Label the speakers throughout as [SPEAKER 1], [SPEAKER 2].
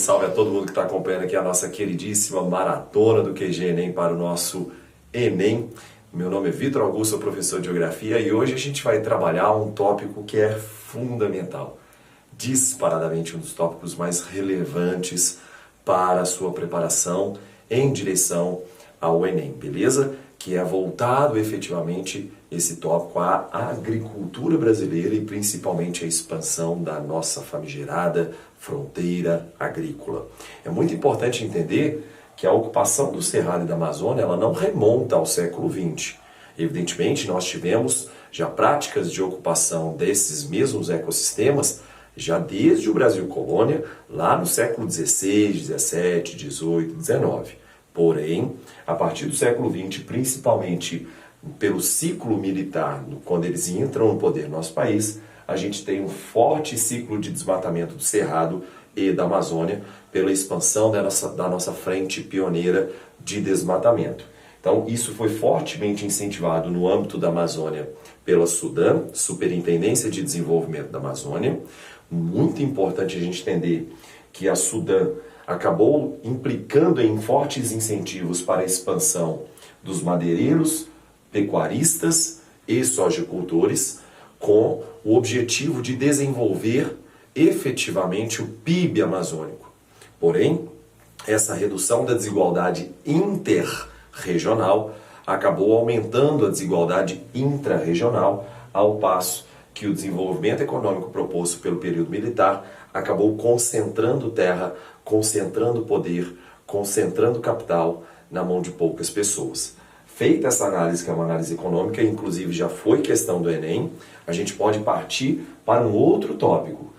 [SPEAKER 1] salve a todo mundo que está acompanhando aqui a nossa queridíssima maratona do QG Enem para o nosso Enem. Meu nome é Vitor Augusto, sou professor de Geografia e hoje a gente vai trabalhar um tópico que é fundamental, disparadamente um dos tópicos mais relevantes para a sua preparação em direção ao Enem, beleza? Que é voltado efetivamente esse tópico à agricultura brasileira e principalmente a expansão da nossa famigerada fronteira agrícola. É muito importante entender que a ocupação do Cerrado e da Amazônia ela não remonta ao século XX. Evidentemente, nós tivemos já práticas de ocupação desses mesmos ecossistemas já desde o Brasil colônia, lá no século XVI, XVII, XVIII, XIX. Porém, a partir do século XX, principalmente pelo ciclo militar, quando eles entram no poder no nosso país, a gente tem um forte ciclo de desmatamento do Cerrado e da Amazônia pela expansão da nossa frente pioneira de desmatamento. Então, isso foi fortemente incentivado no âmbito da Amazônia pela SUDAM, Superintendência de Desenvolvimento da Amazônia. Muito importante a gente entender que a SUDAM acabou implicando em fortes incentivos para a expansão dos madeireiros, pecuaristas e sojicultores, com o objetivo de desenvolver efetivamente o PIB amazônico. Porém, essa redução da desigualdade interregional acabou aumentando a desigualdade intrarregional, ao passo que o desenvolvimento econômico proposto pelo período militar acabou concentrando terra, concentrando poder, concentrando capital na mão de poucas pessoas. Feita essa análise, que é uma análise econômica, inclusive já foi questão do Enem, a gente pode partir para um outro tópico.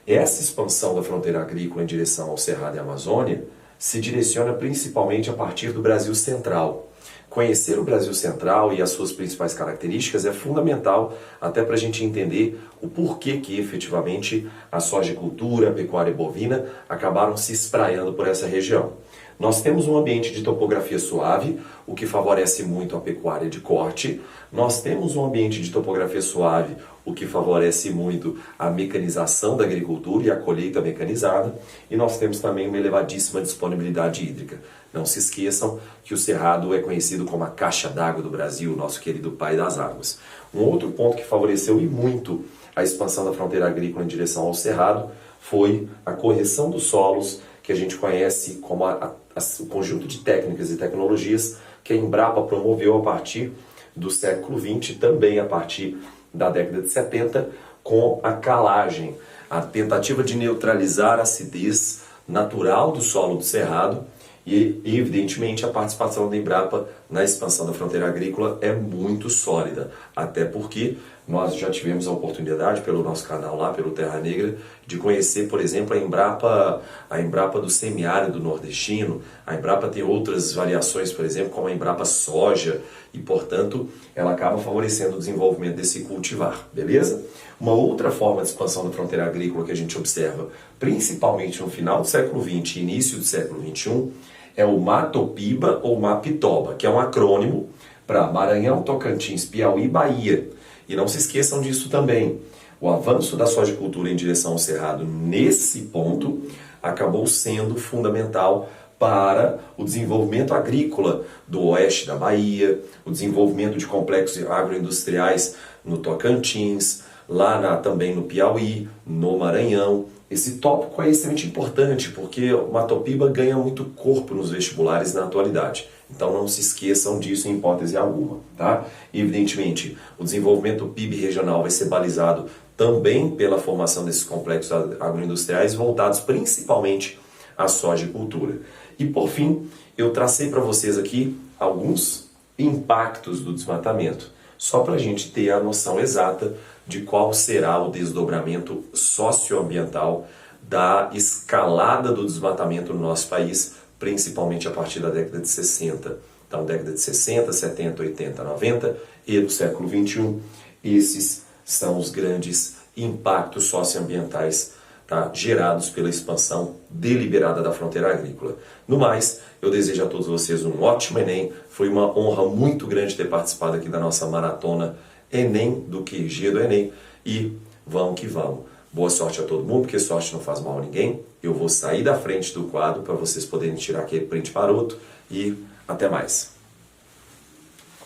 [SPEAKER 1] Essa expansão da fronteira agrícola em direção ao Cerrado e à Amazônia se direciona principalmente a partir do Brasil Central. Conhecer o Brasil Central e as suas principais características é fundamental até para a gente entender o porquê que efetivamente a sojicultura, a pecuária bovina acabaram se espraiando por essa região. Nós temos um ambiente de topografia suave, o que favorece muito a pecuária de corte. Nós temos um ambiente de topografia suave, o que favorece muito a mecanização da agricultura e a colheita mecanizada. E nós temos também uma elevadíssima disponibilidade hídrica. Não se esqueçam que o Cerrado é conhecido como a caixa d'água do Brasil, nosso querido pai das águas. Um outro ponto que favoreceu e muito a expansão da fronteira agrícola em direção ao Cerrado foi a correção dos solos, que a gente conhece como o conjunto de técnicas e tecnologias que a Embrapa promoveu a partir do século XX, também a partir da década de 70, com a calagem, a tentativa de neutralizar a acidez natural do solo do Cerrado e, evidentemente, a participação da Embrapa na expansão da fronteira agrícola é muito sólida, até porque nós já tivemos a oportunidade, pelo nosso canal lá, pelo Terra Negra, de conhecer, por exemplo, a Embrapa do semiárido nordestino. A Embrapa tem outras variações, por exemplo, como a Embrapa soja, e, portanto, ela acaba favorecendo o desenvolvimento desse cultivar, beleza? Uma outra forma de expansão da fronteira agrícola que a gente observa, principalmente no final do século XX e início do século XXI, é o Matopiba ou Mapitoba, que é um acrônimo para Maranhão, Tocantins, Piauí e Bahia. E não se esqueçam disso também. O avanço da sojicultura em direção ao Cerrado nesse ponto acabou sendo fundamental para o desenvolvimento agrícola do oeste da Bahia, o desenvolvimento de complexos agroindustriais no Tocantins, também no Piauí, no Maranhão. Esse tópico é extremamente importante porque o Matopiba ganha muito corpo nos vestibulares na atualidade. Então não se esqueçam disso em hipótese alguma, tá? Evidentemente, o desenvolvimento do PIB regional vai ser balizado também pela formação desses complexos agroindustriais voltados principalmente à sojicultura. E por fim, eu tracei para vocês aqui alguns impactos do desmatamento, só para a gente ter a noção exata de qual será o desdobramento socioambiental da escalada do desmatamento no nosso país, principalmente a partir da década de 60. Então, década de 60, 70, 80, 90 e do século XXI, esses são os grandes impactos socioambientais, tá, gerados pela expansão deliberada da fronteira agrícola. No mais, eu desejo a todos vocês um ótimo Enem. Foi uma honra muito grande ter participado aqui da nossa maratona Enem, do QG do Enem. E vamos que vamos. Boa sorte a todo mundo, porque sorte não faz mal a ninguém. Eu vou sair da frente do quadro para vocês poderem tirar aquele print maroto e até mais.